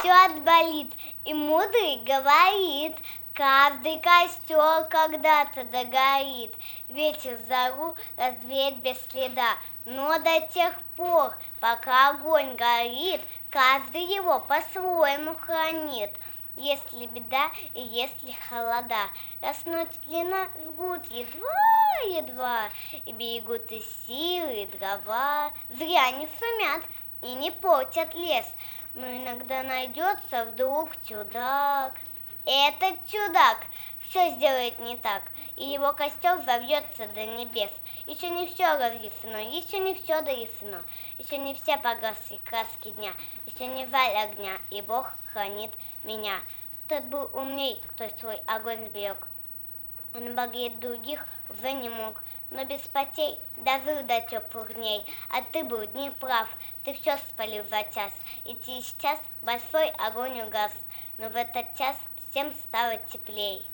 все отболит. И мудрый говорит: каждый костер когда-то догорит, ветер зару развеет без следа. Но до тех пор, пока огонь горит, каждый его по-своему хранит. Если беда и если холода, раз ночь длина, жгут едва-едва, и берегут и силы, и дрова. Зря не шумят и не портят лес, но иногда найдется вдруг чудак. Этот чудак все сделает не так, и его костер взовьется до небес. Еще не все разъяснено, еще не все дояснено, еще не все погасли краски дня, еще не жаль огня, и Бог хранит меня. Тот был умней, кто свой огонь сберег. Он богатеть других уже не мог, но без потерь дожил до теплых дней. А ты был не прав, ты все спалил за час, и через час большой огонь угас, но в этот час всем стало теплей.